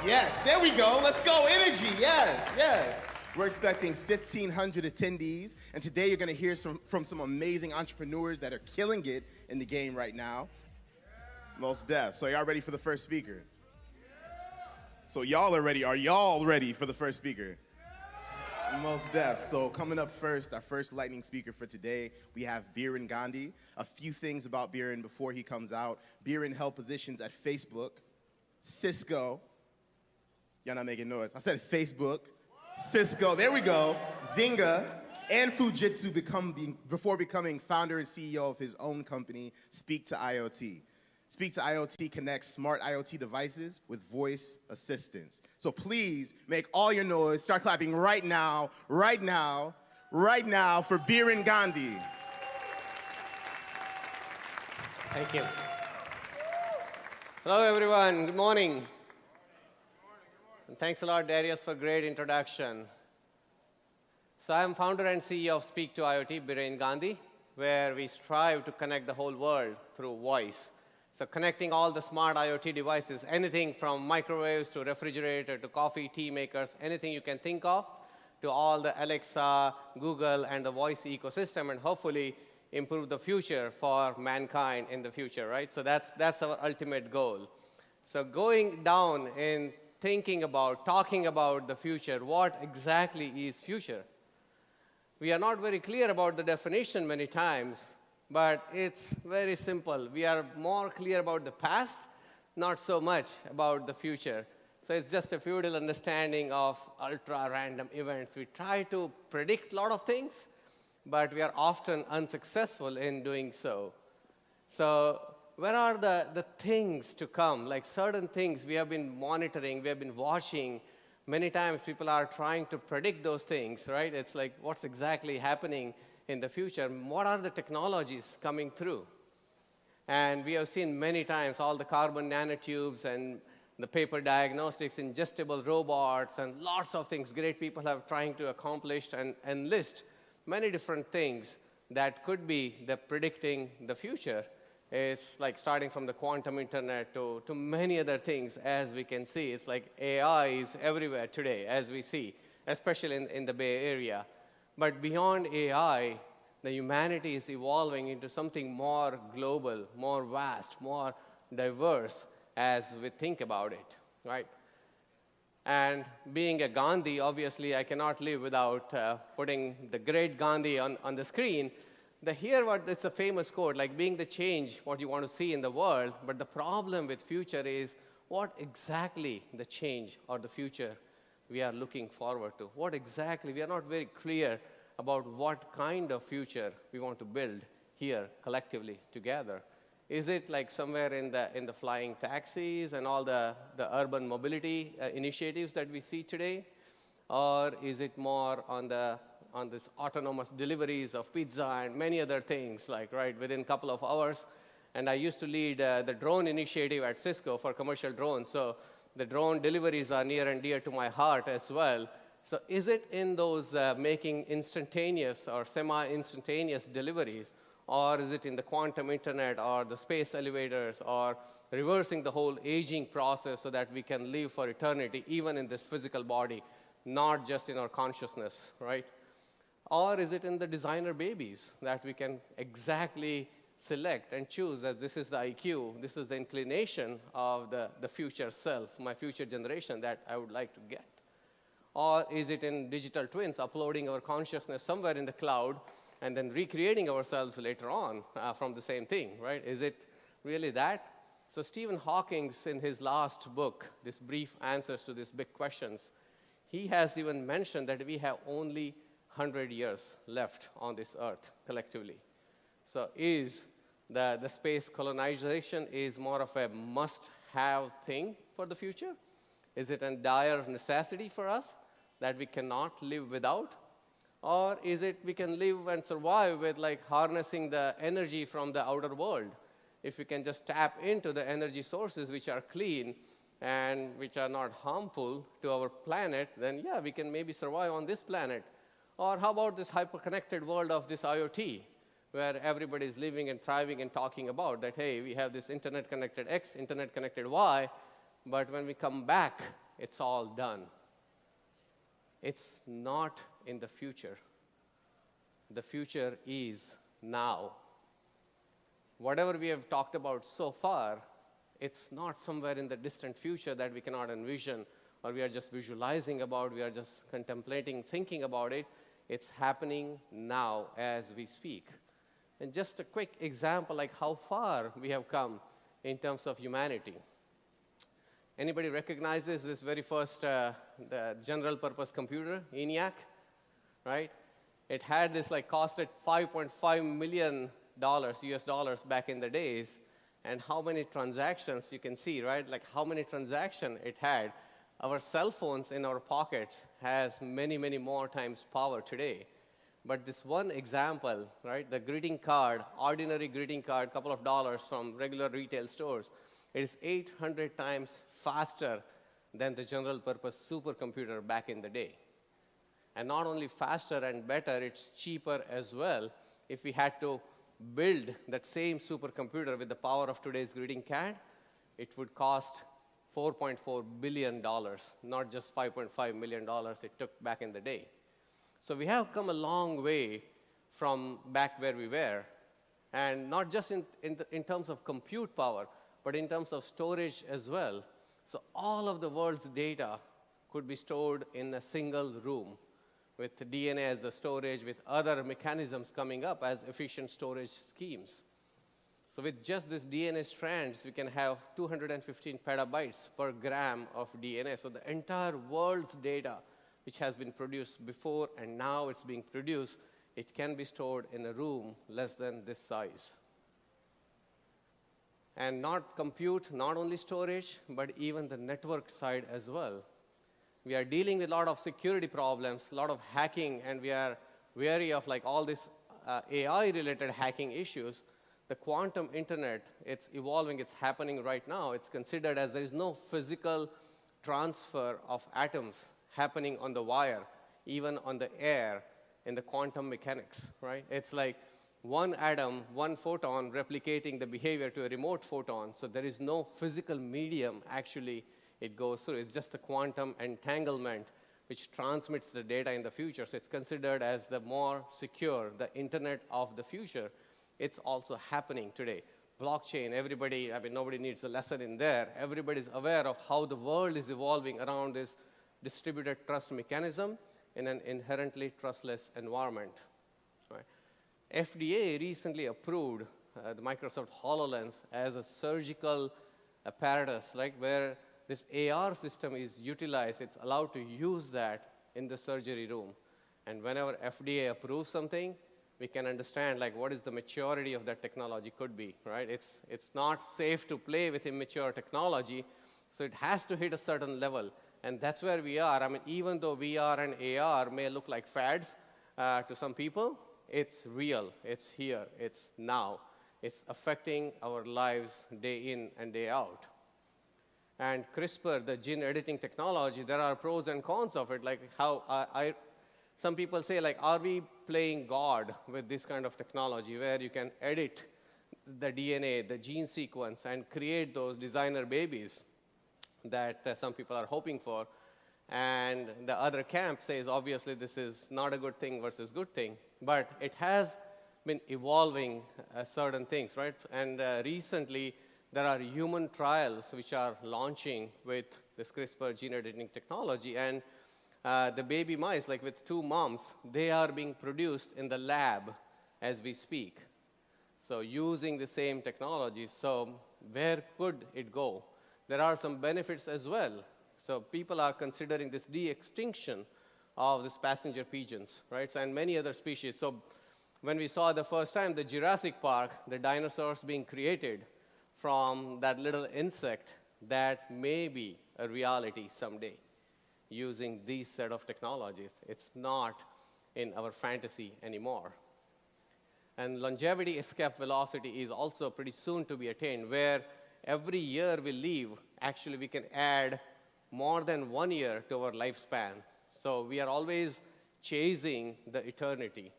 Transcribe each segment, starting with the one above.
Yes, there we go. Let's go. Energy. Yes, yes. We're expecting 1,500 attendees, and today you're going to hear from some amazing entrepreneurs that are killing it in the game right now. Most deaf. So y'all ready for the first speaker? So y'all are ready. Are y'all ready for the first speaker? Most deaf. So coming up first, our first lightning speaker for today, we have Biren Gandhi. A few things about Biren before he comes out. Biren held positions at Facebook, Cisco. Y'all not making noise. I said Facebook, Cisco, there we go, Zynga, and Fujitsu before becoming founder and CEO of his own company, Speak to IoT. Speak to IoT connects smart IoT devices with voice assistance. So please make all your noise. Start clapping right now, right now, right now for Biren Gandhi. Thank you. Hello, everyone. Good morning. And thanks a lot, Darius, for a great introduction. So I'm founder and CEO of Speak to IoT, Biren Gandhi, where we strive to connect the whole world through voice. So connecting all the smart IoT devices, anything from microwaves to refrigerator to coffee, tea makers, anything you can think of, to all the Alexa, Google, and the voice ecosystem, and hopefully improve the future for mankind in the future, right? So that's our ultimate goal. So going down in thinking about, talking about the future, what exactly is future? We are not very clear about the definition many times, but it's very simple. We are more clear about the past, not so much about the future. So it's just a feudal understanding of ultra-random events. We try to predict a lot of things, but we are often unsuccessful in doing so. So where are the things to come? Like certain things we have been monitoring, we have been watching. Many times people are trying to predict those things, right? It's like what's exactly happening in the future? What are the technologies coming through? And we have seen many times all the carbon nanotubes and the paper diagnostics, ingestible robots, and lots of things great people have trying to accomplish and list many different things that could be the predicting the future. It's like starting from the quantum internet to many other things, as we can see. It's like AI is everywhere today, as we see, especially in the Bay Area. But beyond AI, the humanity is evolving into something more global, more vast, more diverse as we think about it, right? And being a Gandhi, obviously, I cannot live without putting the great Gandhi on the screen. It's a famous quote, like being the change, what you want to see in the world. But the problem with future is what exactly the change or the future we are looking forward to. What exactly, we are not very clear about what kind of future we want to build here collectively together. Is it like somewhere in the flying taxis and all the urban mobility initiatives that we see today? Or is it more on this autonomous deliveries of pizza and many other things, like right within a couple of hours? And I used to lead the drone initiative at Cisco for commercial drones. So the drone deliveries are near and dear to my heart as well. So is it in those making instantaneous or semi-instantaneous deliveries, or is it in the quantum internet or the space elevators, or reversing the whole aging process so that we can live for eternity, even in this physical body, not just in our consciousness, right? Or is it in the designer babies that we can exactly select and choose that this is the IQ, this is the inclination of the future self, my future generation that I would like to get? Or is it in digital twins, uploading our consciousness somewhere in the cloud and then recreating ourselves later on from the same thing, right? Is it really that? So Stephen Hawking, in his last book, this brief answers to these big questions, he has even mentioned that we have only 100 years left on this earth collectively. So is the space colonization is more of a must-have thing for the future? Is it a dire necessity for us that we cannot live without? Or is it we can live and survive with like harnessing the energy from the outer world? If we can just tap into the energy sources which are clean and which are not harmful to our planet, then yeah, we can maybe survive on this planet. Or how about this hyper-connected world of this IoT, where everybody is living and thriving and talking about that, hey, we have this internet-connected X, internet-connected Y, but when we come back, it's all done. It's not in the future. The future is now. Whatever we have talked about so far, it's not somewhere in the distant future that we cannot envision, or we are just visualizing about, we are just contemplating, thinking about it. It's happening now as we speak. And just a quick example, like how far we have come in terms of humanity. Anybody recognizes this very first the general purpose computer, ENIAC, right? It had this costed $5.5 million US dollars back in the days, and how many transactions you can see, right? Like how many transactions it had. Our cell phones in our pockets has many, many more times power today. But this one example, right, the greeting card, ordinary greeting card, couple of dollars from regular retail stores, it is 800 times faster than the general purpose supercomputer back in the day. And not only faster and better, it's cheaper as well. If we had to build that same supercomputer with the power of today's greeting card, it would cost $4.4 billion, not just $5.5 million it took back in the day. So we have come a long way from back where we were, and not just in terms of compute power, but in terms of storage as well. So all of the world's data could be stored in a single room, with DNA as the storage, with other mechanisms coming up as efficient storage schemes. So with just this DNA strands, we can have 215 petabytes per gram of DNA. So the entire world's data, which has been produced before and now it's being produced, it can be stored in a room less than this size. And not compute, not only storage, but even the network side as well. We are dealing with a lot of security problems, a lot of hacking, and we are wary of all this AI-related hacking issues. The quantum internet, it's evolving, it's happening right now. It's considered as there is no physical transfer of atoms happening on the wire, even on the air, in the quantum mechanics, right? It's like one atom, one photon replicating the behavior to a remote photon. So there is no physical medium actually it goes through. It's just the quantum entanglement which transmits the data in the future. So it's considered as the more secure, the internet of the future. It's also happening today. Blockchain, everybody, nobody needs a lesson in there. Everybody's aware of how the world is evolving around this distributed trust mechanism in an inherently trustless environment. Right? FDA recently approved the Microsoft HoloLens as a surgical apparatus, where this AR system is utilized. It's allowed to use that in the surgery room. And whenever FDA approves something, we can understand what is the maturity of that technology could be, right? It's not safe to play with immature technology, so it has to hit a certain level. And that's where we are. Even though VR and AR may look like fads to some people, it's real, it's here, it's now. It's affecting our lives day in and day out. And CRISPR, the gene editing technology, there are pros and cons of it, some people say, are we playing God with this kind of technology where you can edit the DNA, the gene sequence, and create those designer babies that some people are hoping for? And the other camp says, obviously, this is not a good thing versus good thing. But it has been evolving certain things, right? And recently, there are human trials which are launching with this CRISPR gene editing technology. And the baby mice, with two moms, they are being produced in the lab as we speak. So using the same technology. So where could it go? There are some benefits as well. So people are considering this de-extinction of these passenger pigeons, right? And many other species. So when we saw the first time the Jurassic Park, the dinosaurs being created from that little insect, that may be a reality someday using these set of technologies. It's not in our fantasy anymore. And longevity escape velocity is also pretty soon to be attained, where every year we live, actually we can add more than 1 year to our lifespan. So we are always chasing the eternity.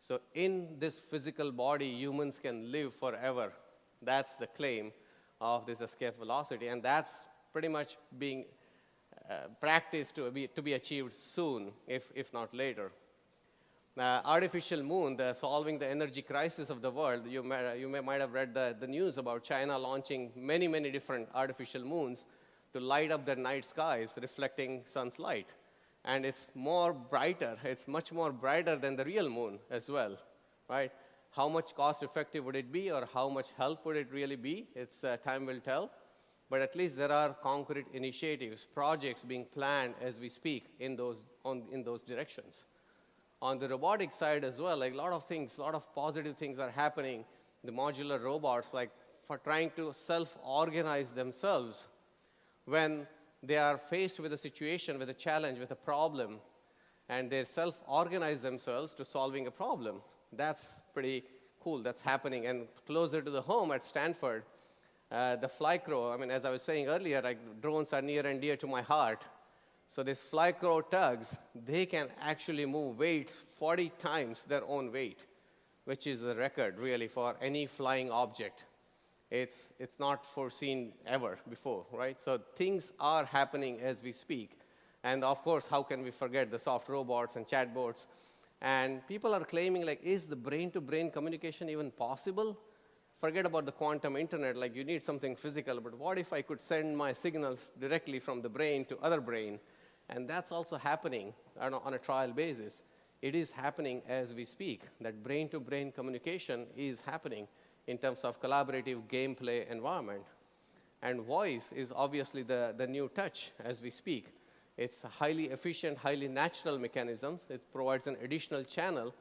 So in this physical body, humans can live forever. That's the claim of this escape velocity, and that's pretty much being practiced to be achieved soon, if not later. Artificial moon, solving the energy crisis of the world. You might have read the news about China launching many, many different artificial moons to light up their night skies, reflecting sun's light. And it's much more brighter than the real moon as well, right? How much cost effective would it be, or how much help would it really be? Time will tell. But at least there are concrete initiatives, projects being planned as we speak in those directions. On the robotic side as well, like a lot of positive things are happening. The modular robots, like for trying to self-organize themselves when they are faced with a situation, with a challenge, with a problem, and they self-organize themselves to solving a problem. That's pretty cool. That's happening. And closer to the home at Stanford, the Flycrow, I mean, as I was saying earlier, like drones are near and dear to my heart. So these Flycrow tugs, they can actually move weights 40 times their own weight, which is a record, really, for any flying object. It's not foreseen ever before, right? So things are happening as we speak. And of course, how can we forget the soft robots and chatbots? And people are claiming, like, is the brain-to-brain communication even possible? Forget about the quantum internet, like you need something physical, but what if I could send my signals directly from the brain to other brain? And that's also happening on a trial basis. It is happening as we speak, that brain-to-brain communication is happening in terms of collaborative gameplay environment. And voice is obviously the new touch as we speak. It's a highly efficient, highly natural mechanisms. It provides an additional channel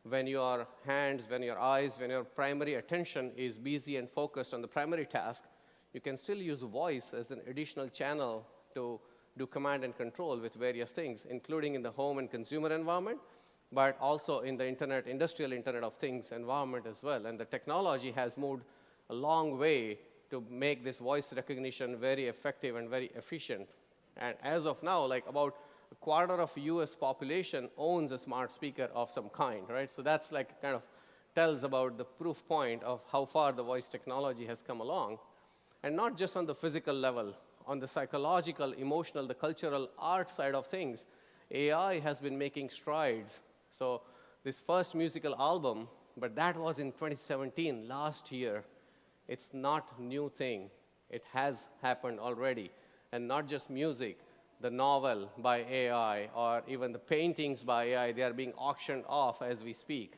when your hands, when your eyes, when your primary attention is busy and focused on the primary task. You can still use voice as an additional channel to do command and control with various things, including in the home and consumer environment, but also in the internet, industrial Internet of Things environment as well. And the technology has moved a long way to make this voice recognition very effective and very efficient. And as of now, like about a quarter of US population owns a smart speaker of some kind, right? So that's like kind of tells about the proof point of how far the voice technology has come along. And not just on the physical level, on the psychological, emotional, the cultural, art side of things, AI has been making strides. So this first musical album, but that was in 2017, last year. It's not a new thing. It has happened already. And not just music, the novel by AI or even the paintings by AI, they are being auctioned off as we speak.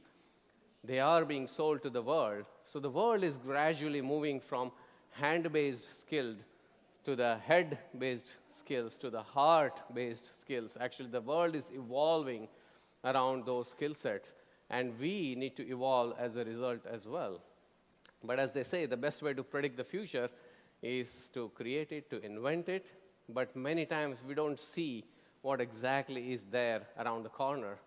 They are being sold to the world. So the world is gradually moving from hand-based skilled to the head-based skills, to the heart-based skills. Actually, the world is evolving around those skill sets, and we need to evolve as a result as well. But as they say, the best way to predict the future is to create it, to invent it, but many times we don't see what exactly is there around the corner.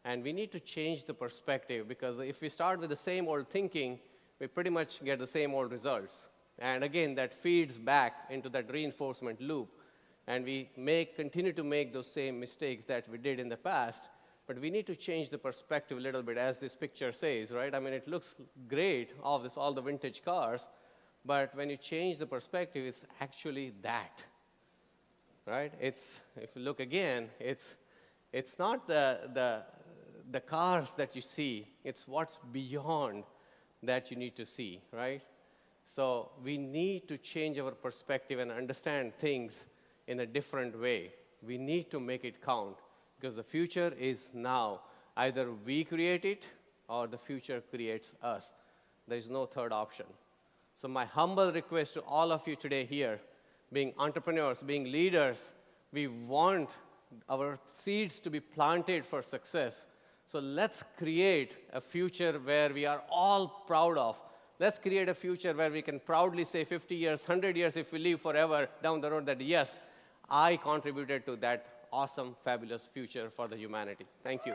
And we need to change the perspective, because if we start with the same old thinking, we pretty much get the same old results. And again, that feeds back into that reinforcement loop. And we continue to make those same mistakes that we did in the past. But we need to change the perspective a little bit, as this picture says, right? I mean, it looks great, all the vintage cars. But when you change the perspective, it's actually that, right? If you look again, it's not the cars that you see. It's what's beyond that you need to see, right? So we need to change our perspective and understand things in a different way. We need to make it count, because the future is now. Either we create it or the future creates us. There is no third option. So my humble request to all of you today here, being entrepreneurs, being leaders, we want our seeds to be planted for success. So let's create a future where we are all proud of. Let's create a future where we can proudly say 50 years, 100 years, if we live forever down the road, that yes, I contributed to that awesome, fabulous future for the humanity. Thank you.